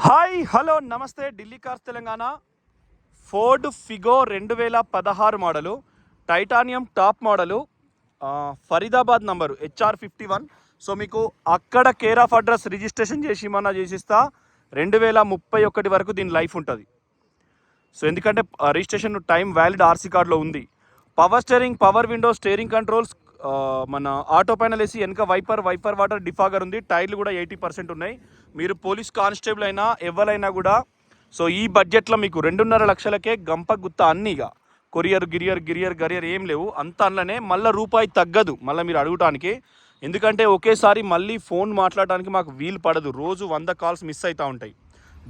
Hi hello నమస్తే Delhi cars Telangana. Ford Figo 2016 model, titanium top model, Faridabad number HR51. So మీకు అక్కడ care of address registration చేసిస్తా 2031 వరకు దీని life ఉంటుంది. సో ఎందుకంటే రిజిస్ట్రేషన్ టైం వ్యాలిడ్ ఆర్సీ కార్డులో ఉంది. Power steering, power window, steering controls, మన ఆటో పైనల్ వేసి వెనక వైపర్ వాటర్ డిఫాగర్ ఉంది. టైర్లు కూడా 80% ఉన్నాయి. మీరు పోలీస్ కానిస్టేబుల్ అయినా ఎవరైనా కూడా సో ఈ బడ్జెట్లో మీకు 2.5 లక్షలకే గంప గుత్త అన్నీగా గిరియర్ ఏం లేవు. అంత అందులోనే మళ్ళీ రూపాయి తగ్గదు మళ్ళీ మీరు అడగటానికి. ఎందుకంటే ఒకేసారి మళ్ళీ ఫోన్ మాట్లాడడానికి మాకు వీలు పడదు. రోజు 100 కాల్స్ మిస్ అవుతూ ఉంటాయి.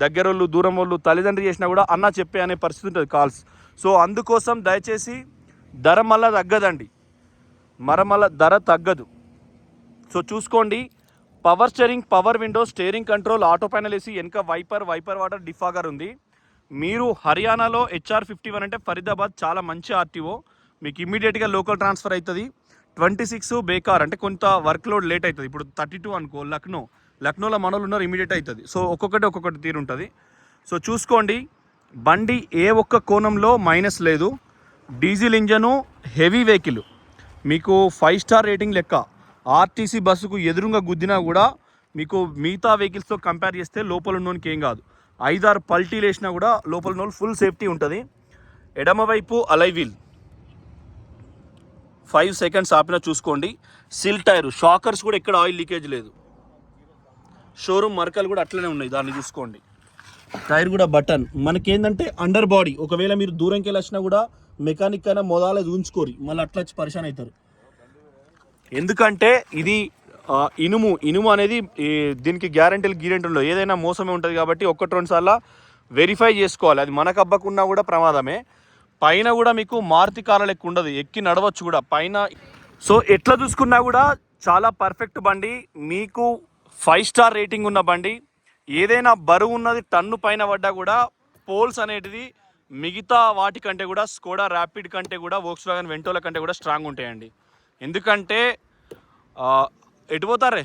దగ్గరోళ్ళు, దూరం వాళ్ళు, తల్లిదండ్రులు చేసినా కూడా అన్న చెప్పే అనే పరిస్థితి ఉంటుంది కాల్స్. సో అందుకోసం దయచేసి ధర మళ్ళీ తగ్గదండి, మళ్ళీ ధర తగ్గదు. సో చూసుకోండి. Power steering, power window, steering control, auto final వేసి వెనక వైపర్ వాటర్ డిఫాగర్ ఉంది. మీరు హర్యానాలో HR51 అంటే ఫరీదాబాద్ చాలా మంచి ఆర్టీఓ. మీకు ఇమీడియట్గా లోకల్ ట్రాన్స్ఫర్ అవుతుంది. 26 బేకార్ అంటే కొంత వర్క్ లోడ్ లేట్ అవుతుంది. ఇప్పుడు 32 అనుకో లక్నోలో మనోళ్ళు ఉన్నారు, ఇమీడియట్ అవుతుంది. సో ఒక్కొక్కటి తీరు ఉంటుంది. సో చూసుకోండి. బండి ఏ ఒక్క కోణంలో మైనస్ లేదు. డీజిల్ ఇంజను, హెవీ వెహికల్, మీకు 5 స్టార్ రేటింగ్ లెక్క. ఆర్టీసీ బస్సుకు ఎదురుగా గుద్దినా కూడా మీకు మిగతా వెహికల్స్తో కంపేర్ చేస్తే లోపల ఉన్నోనికి ఏం కాదు. 5-6 పల్టీలు వేసినా కూడా లోపల ఉన్న ఫుల్ సేఫ్టీ ఉంటుంది. ఎడమవైపు అలై వీల్ 5 సెకండ్స్ ఆపినా చూసుకోండి. సిల్ టైరు, షాకర్స్ కూడా ఎక్కడ ఆయిల్ లీకేజ్ లేదు. షోరూమ్ మరకలు కూడా అట్లనే ఉన్నాయి, దాన్ని చూసుకోండి. టైర్ కూడా బటన్. మనకేంటంటే అండర్ బాడీ ఒకవేళ మీరు దూరంకి వెళ్ళి వచ్చినా కూడా మెకానిక్ అయినా మొదలది ఉంచుకోరు, మళ్ళీ అట్లా వచ్చి పరిశాన్ అవుతారు. ఎందుకంటే ఇది ఇనుము అనేది దీనికి గ్యారెంటీలు ఏదైనా మోసమే ఉంటుంది. కాబట్టి 1-2 సార్లు వెరిఫై చేసుకోవాలి. అది మనకు అబ్బకున్నా కూడా ప్రమాదమే. పైన కూడా మీకు మారుతి కార్ల లెక్క ఉండదు, ఎక్కి నడవచ్చు కూడా పైన. సో ఎట్లా చూసుకున్నా కూడా చాలా పర్ఫెక్ట్ బండి. మీకు 5 స్టార్ రేటింగ్ ఉన్న బండి. ఏదైనా బరువు ఉన్నది టన్ను పైన పడ్డా కూడా పోల్స్ అనేటిది మిగతా వాటికంటే కూడా స్కోడా ర్యాపిడ్ కంటే కూడా వోక్స్‌వ్యాగన్ వెంటోల కంటే కూడా స్ట్రాంగ్ ఉంటాయండి. ఎందుకంటే ఎటు పోతారే.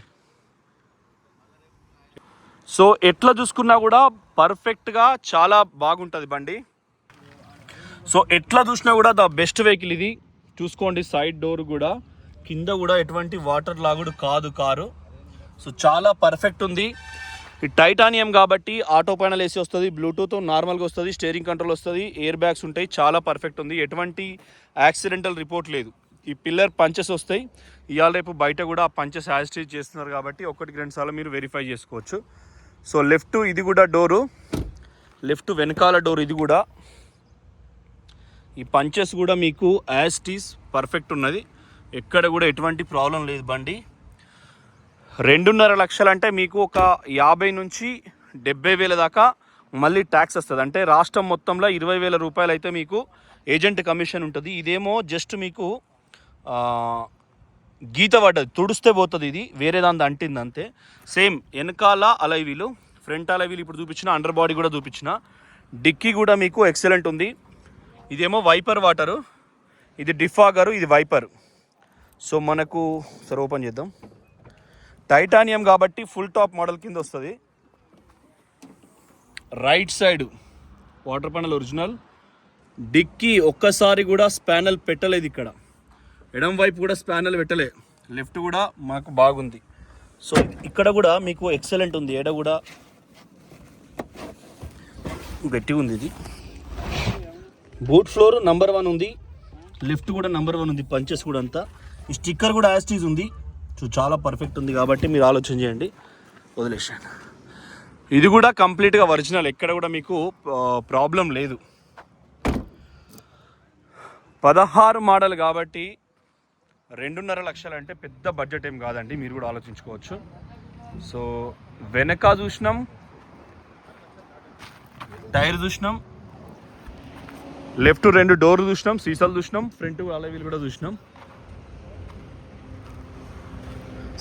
సో ఎట్లా చూసుకున్నా కూడా పర్ఫెక్ట్గా చాలా బాగుంటుంది బండి. సో ఎట్లా చూసినా కూడా ద బెస్ట్ వెహికల్ ఇది. చూసుకోండి, సైడ్ డోర్ కూడా, కింద కూడా ఎటువంటి వాటర్ లాగుడు కాదు కారు. సో చాలా పర్ఫెక్ట్ ఉంది. ఈ టైటానియం కాబట్టి ఆటో పైనల్ ఏసీ వస్తుంది, బ్లూటూత్ నార్మల్గా వస్తుంది, స్టీరింగ్ కంట్రోల్ వస్తుంది, ఎయిర్ బ్యాగ్స్ ఉంటాయి. చాలా పర్ఫెక్ట్ ఉంది. ఎటువంటి యాక్సిడెంటల్ రిపోర్ట్ లేదు. ఈ పిల్లర్ పంచెస్ వస్తాయి. ఇవాళ రేపు బయట కూడా ఆ పంచెస్ యాజిటేట్ చేస్తున్నారు కాబట్టి 1-2 సార్లు మీరు వెరిఫై చేసుకోవచ్చు. సో లెఫ్ట్ ఇది కూడా డోరు, లెఫ్ట్ వెనకాల డోర్ ఇది కూడా. ఈ పంచెస్ కూడా మీకు యాజిటీస్ పర్ఫెక్ట్ ఉన్నది, ఎక్కడ కూడా ఎటువంటి ప్రాబ్లం లేదు. బండి 2.5 లక్షలు అంటే మీకు ఒక 50 నుంచి 70 వేల దాకా మళ్ళీ ట్యాక్స్ వస్తుంది. అంటే రాష్ట్రం మొత్తంలో 20,000 రూపాయలు అయితే మీకు ఏజెంట్ కమిషన్ ఉంటుంది. ఇదేమో జస్ట్ మీకు గీత పడ్డది, తుడిస్తే పోతుంది. ఇది వేరే దాని అంటింది అంతే. సేమ్ వెనకాల అలైవీలు, ఫ్రంట్ అలైవీలు ఇప్పుడు చూపించిన, అండర్ బాడీ కూడా చూపించిన. డిక్కీ కూడా మీకు ఎక్సలెంట్ ఉంది. ఇదేమో వైపర్ వాటరు, ఇది డిఫాగరు, ఇది వైపర్. సో మనకు సరే ఓపెన్ చేద్దాం. టైటానియం కాబట్టి ఫుల్ టాప్ మోడల్ కింద వస్తుంది. Right side water panel original. Dicky ఒక్కసారి కూడా స్పానల్ పెట్టలేదు ఇక్కడ. ఎడం వైపు కూడా స్పానల్ పెట్టలే. లెఫ్ట్ కూడా మాకు బాగుంది. సో ఇక్కడ కూడా మీకు ఎక్సలెంట్ ఉంది. ఎడ కూడా గట్టి ఉంది. ఇది బూట్ ఫ్లోర్ నంబర్ 1 ఉంది. లెఫ్ట్ కూడా నంబర్ 1 ఉంది. పంచెస్ కూడా అంతా. ఈ స్టిక్కర్ కూడా యాస్టీజ్ ఉంది. సో చాలా పర్ఫెక్ట్ ఉంది కాబట్టి మీరు ఆలోచన చేయండి. వదిలేసాను. ఇది కూడా కంప్లీట్గా ఒరిజినల్, ఎక్కడ కూడా మీకు ప్రాబ్లం లేదు. 16 మోడల్ కాబట్టి 2.5 లక్షలు అంటే పెద్ద బడ్జెట్ ఏం కాదండి, మీరు కూడా ఆలోచించుకోవచ్చు. సో వెనక చూసినాం, టైర్ చూసినాం, లెఫ్ట్ 2 డోర్ చూసినాం, సీసాలు చూసినాం, ఫ్రంట్ అలైవీల్ కూడా చూసినాం.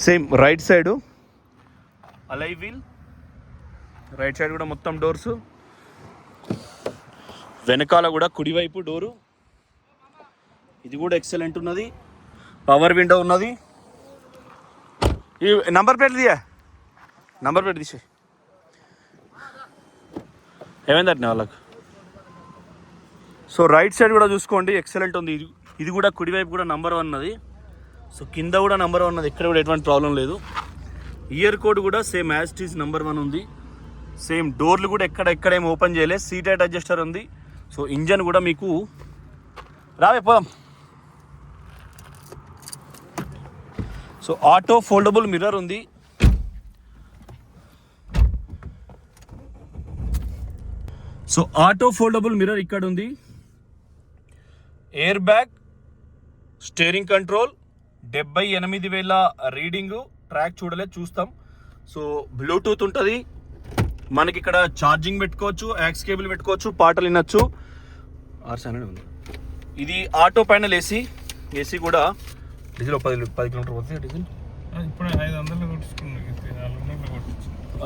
Same right side అలైవీల్, right side కూడా మొత్తం డోర్సు. వెనకాల కూడా కుడివైపు డోరు, ఇది కూడా ఎక్సలెంట్ ఉన్నది. పవర్ విండో ఉన్నది. ఈ నంబర్ ప్లేట్ తీసే. ఏమైందట వాళ్ళకు. సో రైట్ సైడ్ కూడా చూసుకోండి, ఎక్సలెంట్ ఉంది. ఇది కూడా కుడివైపు కూడా నంబర్ 1 ఉన్నది. సో కింద కూడా నంబర్ 1 ఉన్నది, ఇక్కడ కూడా ఎటువంటి ప్రాబ్లం లేదు. ఇయర్ కోడ్ కూడా same as it is number 1 ఉంది. సేమ్ డోర్లు కూడా ఎక్కడేం ఓపెన్ చేయలేదు. సీట్ హైట్ అడ్జస్టర్ ఉంది. సో ఇంజన్ కూడా మీకు రావే పోదాం. సో ఆటో ఫోల్డబుల్ మిర్రర్ ఉంది. సో ఆటో ఫోల్డబుల్ మిర్రర్ ఇక్కడ ఉంది. Air bag, steering control, 78,000 reading. Track చూడలేదు, చూస్తాం. సో బ్లూటూత్ ఉంటుంది మనకి. ఇక్కడ ఛార్జింగ్ పెట్టుకోవచ్చు, యాక్స్ కేబుల్ పెట్టుకోవచ్చు, పాటలు వినొచ్చు. ఆర్స్ అనేది ఉంది. ఇది ఆటో ప్యానల్ ఏసీ కూడా డీజిల్ 10 కిలోమీటర్ పోతుంది. డీజిల్ ఇప్పుడు 500 కొట్టించుకున్నాను.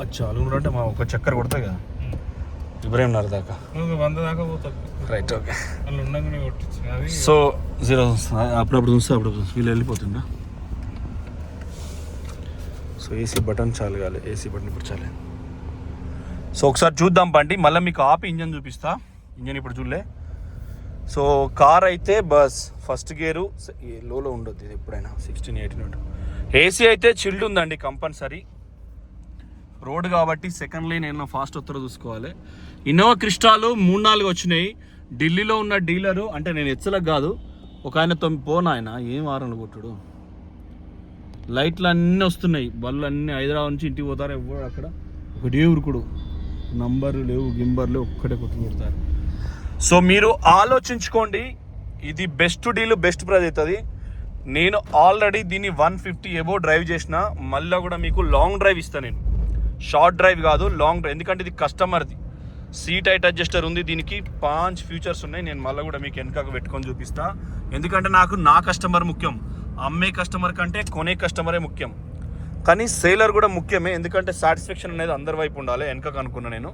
అచ్చా 400 అంటే మా ఒక చక్కర కొడతాయి కదా, ఇబ్రహీంనగర్ దాకా 100 దాకా పోతారు. Right, okay. వాళ్ళు ఉండగానే కొట్టించింది అది. సో 0 అప్పుడప్పుడు చూస్తే అప్పుడప్పుడు వీళ్ళు వెళ్ళిపోతుందా. సో ఏసీ బటన్ చాలు కాలే, ఏసీ బటన్ ఇప్పుడు చాలే. సో ఒకసారి చూద్దాం బండి, మళ్ళీ మీకు ఆపి ఇంజన్ చూపిస్తా. ఇంజన్ ఇప్పుడు చూడలే. సో కార్ అయితే బస్ ఫస్ట్ గేరు లోలో ఉండొద్దు, ఇది ఎప్పుడైనా 16-18 ఉంటుంది. ఏసీ అయితే చిల్డ్ ఉందండి కంపల్సరీ. రోడ్ కాబట్టి సెకండ్ లైన్ ఏమన్నా ఫాస్ట్ వస్తారో చూసుకోవాలి. ఇన్నోవా క్రిస్టాలు 3-4 వచ్చినాయి. ఢిల్లీలో ఉన్న డీలరు, అంటే నేను ఎచ్చలకు కాదు, ఒక ఆయన ఆయన ఏం వారంలో కొట్టుడు. లైట్లు అన్నీ వస్తున్నాయి, బళ్ళు అన్నీ హైదరాబాద్ నుంచి ఇంటికి పోతారు. ఎవరు అక్కడ ఒకటే ఉరుకుడు, నంబర్లు లేవు, గింబర్లు ఒక్కటే కొట్టు కొడతారు. సో మీరు ఆలోచించుకోండి, ఇది బెస్ట్ డీల్, బెస్ట్ ప్రైజ్ అవుతుంది. నేను ఆల్రెడీ దీన్ని 150 ఎబో డ్రైవ్ చేసిన. మళ్ళీ కూడా మీకు లాంగ్ డ్రైవ్ ఇస్తాను నేను, షార్ట్ డ్రైవ్ కాదు, లాంగ్ డ్రైవ్. ఎందుకంటే ఇది కస్టమర్ది. సీట్ హైట్ అడ్జస్టర్ ఉంది, దీనికి 5 ఫీచర్స్ ఉన్నాయి. నేను మళ్ళీ కూడా మీకు వెనకకు పెట్టుకొని చూపిస్తా. ఎందుకంటే నాకు నా కస్టమర్ ముఖ్యం, అమ్మే కస్టమర్ కంటే కొనే కస్టమరే ముఖ్యం. కానీ సేలర్ కూడా ముఖ్యమే, ఎందుకంటే సాటిస్ఫాక్షన్ అనేది అందరి వైపు ఉండాలి. వెనకకు అనుకున్నా నేను,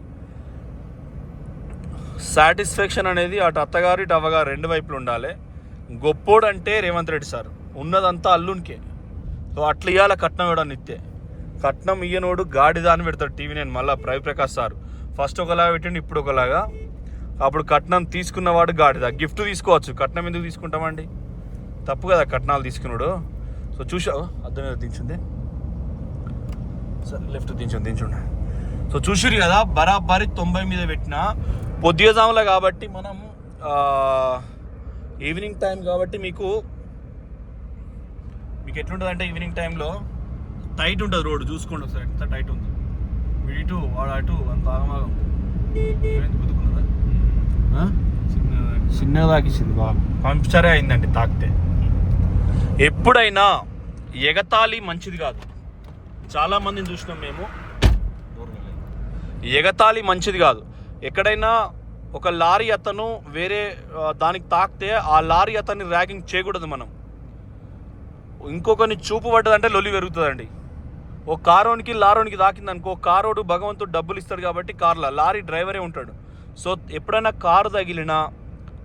సాటిస్ఫాక్షన్ అనేది అటు అత్తగారు ఇటు అవ్వగారు 2 వైపులు ఉండాలి. గొప్పోడు అంటే రేవంత్ రెడ్డి సార్, ఉన్నదంతా అల్లునికే. సో అట్లా ఇవ్వాలి కట్నం ఇవ్వడానికి ఇస్తే. కట్నం ఇయ్యనోడు గాడిదాన్ని పెడతాడు. టీవీ నేను మళ్ళీ రవిప్రకాష్ సార్ ఫస్ట్ ఒకలాగా పెట్టండి, ఇప్పుడు ఒకలాగా. అప్పుడు కట్నం తీసుకున్నవాడు గాడిద. గిఫ్ట్ తీసుకోవచ్చు, కట్నం ఎందుకు తీసుకుంటామండి? తప్పు కదా కట్నాలు తీసుకున్నాడు. సో చూసావు అర్థం మీద దించుంది, సరే లెఫ్ట్ దించుండే. సో చూసిరు కదా బరాబరి 90 మీద పెట్టిన. పొద్దుజాములో కాబట్టి మనం ఈవినింగ్ టైం కాబట్టి మీకు ఎట్లుంటుంది అంటే, ఈవినింగ్ టైంలో టైట్ ఉంటుంది రోడ్డు. చూసుకోండి ఒకసారి ఎంత టైట్ ఉంది. వీడిటు వాడు అటు అంత ఆగమాగం గుద్దుకున్నదా, చిన్నగా తాకిచ్చింది బాగా, పంక్చరే అయిందండి తాకితే. ఎప్పుడైనా ఎగతాళి మంచిది కాదు. చాలామందిని చూసినాం మేము, ఎగతాళి మంచిది కాదు. ఎక్కడైనా ఒక లారీ అతను వేరే దానికి తాకితే ఆ లారీ అతన్ని ర్యాగింగ్ చేయకూడదు మనం. ఇంకొకరిని చూపు పడ్డదంటే లొల్లి పెరుగుతుందండి. ఓ కారోనికి లారోనికి తాకింది అనుకో, కారోడు భగవంతుడు డబ్బులు ఇస్తాడు కాబట్టి కార్లో, లారీ డ్రైవరే ఉంటాడు. సో ఎప్పుడైనా కారు తగిలినా,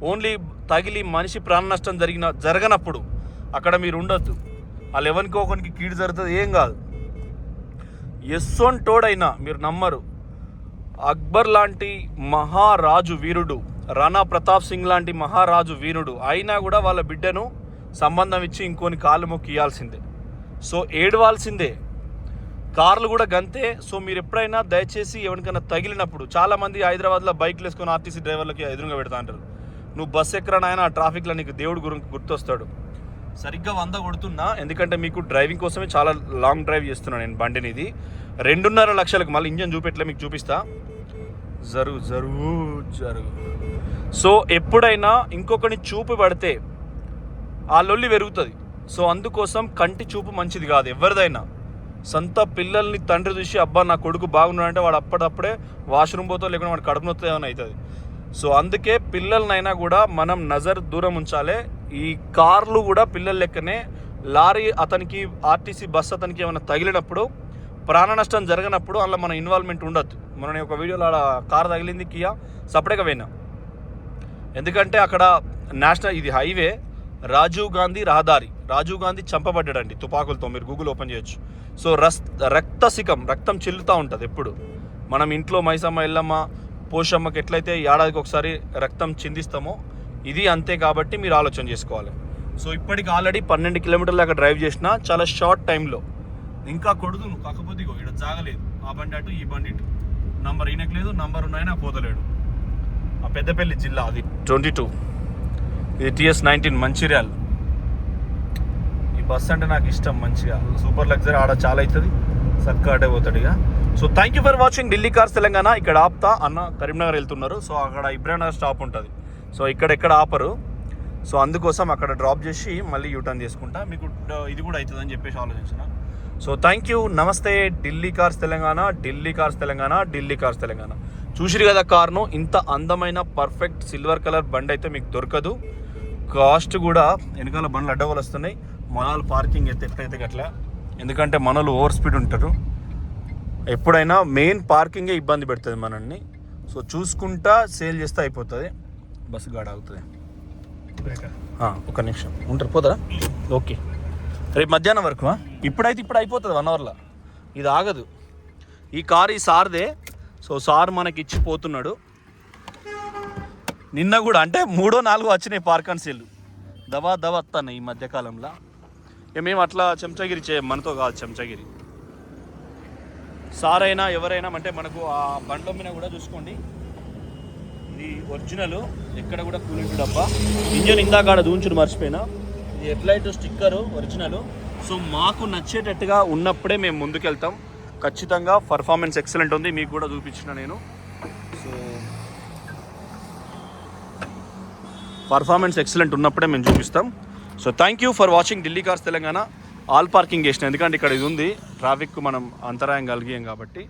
ఓన్లీ తగిలి మనిషి ప్రాణ నష్టం జరగనప్పుడు అక్కడ మీరు ఉండొద్దు. వాళ్ళు ఎవరికి ఒకరికి కీడు జరుగుతుంది, ఏం కాదు. ఎస్సోన్ టోడైనా మీరు నమ్మరు, అక్బర్ లాంటి మహారాజు వీరుడు, రాణా ప్రతాప్ సింగ్ లాంటి మహారాజు వీరుడు అయినా కూడా వాళ్ళ బిడ్డను సంబంధం ఇచ్చి ఇంకొని కాళ్ళు మొక్కి ఇవ్వాల్సిందే. సో ఏడవాల్సిందే. కార్లు కూడా గంతే. సో మీరు ఎప్పుడైనా దయచేసి ఎవరికైనా తగిలినప్పుడు, చాలామంది హైదరాబాద్లో బైక్లు వేసుకొని ఆర్టీసీ డ్రైవర్లకి ఎదురుగా పెడతా అంటారు. నువ్వు బస్సు ఎక్కడనైనా ఆ ట్రాఫిక్లో నీకు దేవుడు గుర్తొస్తాడు. సరిగ్గా 100 కొడుతున్నా, ఎందుకంటే మీకు డ్రైవింగ్ కోసమే చాలా లాంగ్ డ్రైవ్ చేస్తున్నాను నేను బండిని. ఇది 2.5 లక్షలకు, మళ్ళీ ఇంజన్ చూపెట్లే మీకు చూపిస్తా. జరుగు. సో ఎప్పుడైనా ఇంకొకరిని చూపు పడితే ఆ లొల్లి పెరుగుతుంది. సో అందుకోసం కంటి చూపు మంచిది కాదు ఎవరిదైనా. సొంత పిల్లల్ని తండ్రి చూసి అబ్బా నా కొడుకు బాగున్నాడంటే వాడు అప్పుడప్పుడే వాష్రూమ్ పోతో, లేకుండా వాడు కడుపు నొత్తో ఏమైనా అవుతుంది. సో అందుకే పిల్లలనైనా కూడా మనం నజర్ దూరం ఉంచాలి. ఈ కార్లు కూడా పిల్లల లెక్కనే. లారీ అతనికి, ఆర్టీసీ బస్ అతనికి ఏమైనా తగిలినప్పుడు, ప్రాణ నష్టం జరగనప్పుడు అలా మన ఇన్వాల్వ్మెంట్ ఉండొద్దు. మన ఒక వీడియోలో అలా కారు తగిలింది, కియా సపరేట్గా పోయినా. ఎందుకంటే అక్కడ నేషనల్, ఇది హైవే, రాజీవ్ గాంధీ రహదారి. రాజీవ్ గాంధీ చంపబడ్డాడండి తుపాకులతో, మీరు గూగుల్ ఓపెన్ చేయొచ్చు. సో రక్తం చిల్లుతూ ఉంటుంది ఎప్పుడు. మనం ఇంట్లో మైసమ్మ ఎల్లమ్మ పోషమ్మకి ఎట్లయితే ఏడాదికి ఒకసారి రక్తం చిందిస్తామో ఇది అంతే, కాబట్టి మీరు ఆలోచన చేసుకోవాలి. సో ఇప్పటికి ఆల్రెడీ 12 కిలోమీటర్లు అక్కడ డ్రైవ్ చేసిన చాలా షార్ట్ టైంలో. ఇంకా కొడుదును, కాకపోతే ఇక్కడ జాగలేదు. ఆ బండి అటు ఈ బండి ఇటు, నంబర్ ఈయనకు లేదు, నంబర్ ఉన్నాయని ఆ పోతలేడు. ఆ పెద్దపల్లి జిల్లా అది 22, ఇది TS19 మంచిర్యాల్. ఈ బస్ అంటే నాకు ఇష్టం, మంచిగా సూపర్ లగ్జరీ. ఆడ చాలా అవుతుంది, చక్కగా అటే పోతాడు ఇక. So thank you for watching Delhi cars Telangana. ఇక్కడ ఆపుతా అన్న కరీంనగర్ వెళ్తున్నారు. సో అక్కడ ఇబ్రాహింనగర్ స్టాప్ ఉంటుంది. సో ఇక్కడ ఆపరు. సో అందుకోసం అక్కడ డ్రాప్ చేసి మళ్ళీ యూటర్న్ చేసుకుంటా. మీకు ఇది కూడా అవుతుందని చెప్పేసి ఆలోచించిన. సో థ్యాంక్ యూ, నమస్తే. Delhi cars Telangana, Delhi cars Telangana, Delhi cars Telangana. చూసిరు కదా కార్ను, ఇంత అందమైన పర్ఫెక్ట్ సిల్వర్ కలర్ బండి అయితే మీకు దొరకదు. కాస్ట్ కూడా వెనకాల బండ్లు అడ్డవాళ్ళు వస్తున్నాయి. మనలు పార్కింగ్ అయితే ఎట్లయితే గట్లా, ఎందుకంటే మనలు ఓవర్ స్పీడ్ ఉంటారు. ఎప్పుడైనా మెయిన్ పార్కింగే ఇబ్బంది పెడుతుంది మనల్ని. సో చూసుకుంటా సేల్ చేస్తే అయిపోతుంది. బస్సు గాడ అవుతుంది. ఒక నిమిషం ఉంటారు, పోతారా? ఓకే, రేపు మధ్యాహ్నం వరకు. ఇప్పుడు అయిపోతుంది 1 అవర్లో. ఇది ఆగదు. ఈ కార్ ఈ సార్దే. సో సార్ మనకి ఇచ్చి పోతున్నాడు. నిన్న కూడా అంటే 3, 4 వచ్చినాయి పార్క్ అండ్ సేల్. దవా వస్తాను ఈ మధ్యకాలంలో. మేము అట్లా చెంచగిరి మనతో కాదు చెంచగిరి. సార్ అయినా ఎవరైనా అంటే మనకు ఆ బండ్ల మీద కూడా చూసుకోండి, ఇది ఒరిజినల్. ఎక్కడ కూడా కూలింగ్ డబ్బా. ఇంజన్ ఇందాక దూంచుడు మర్చిపోయినా. ఇది హెడ్లైట్ స్టిక్కరు ఒరిజినల్. సో మాకు నచ్చేటట్టుగా ఉన్నప్పుడే మేము ముందుకెళ్తాం. ఖచ్చితంగా పర్ఫార్మెన్స్ ఎక్సలెంట్ ఉంది, మీకు కూడా చూపించిన నేను. సో పర్ఫార్మెన్స్ ఎక్సలెంట్ ఉన్నప్పుడే మేము చూపిస్తాం. So thank you for watching Delhi cars Telangana. All parking చేసిన, ఎందుకంటే ఇక్కడ ఇది ఉంది, ట్రాఫిక్ మనం అంతరాయం కలిగాం కాబట్టి.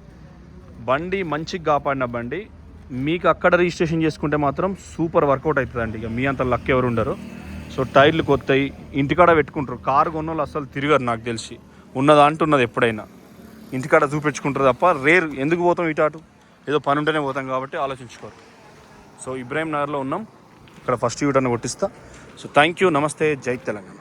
బండి మంచిగా కాపాడిన బండి. మీకు అక్కడ రిజిస్ట్రేషన్ చేసుకుంటే మాత్రం సూపర్ వర్కౌట్ అవుతుందండి. ఇక మీ అంత లక్ ఎవరు ఉండరు. సో టైర్లు కొత్తాయి, ఇంటికాడ పెట్టుకుంటారు. కారు కొన్న అసలు తిరగరు నాకు తెలిసి. ఉన్నదా అంటున్నది ఎప్పుడైనా ఇంటికాడ చూపించుకుంటారు తప్ప రేర్. ఎందుకు పోతాం ఇటు అటు, ఏదో పని ఉంటేనే పోతాం కాబట్టి ఆలోచించుకోరు. సో ఇబ్రాహిం నగర్లో ఉన్నాం, ఇక్కడ ఫస్ట్ యూటర్న్ కొట్టిస్తా. సో థ్యాంక్ యూ, నమస్తే, జై తెలంగాణ.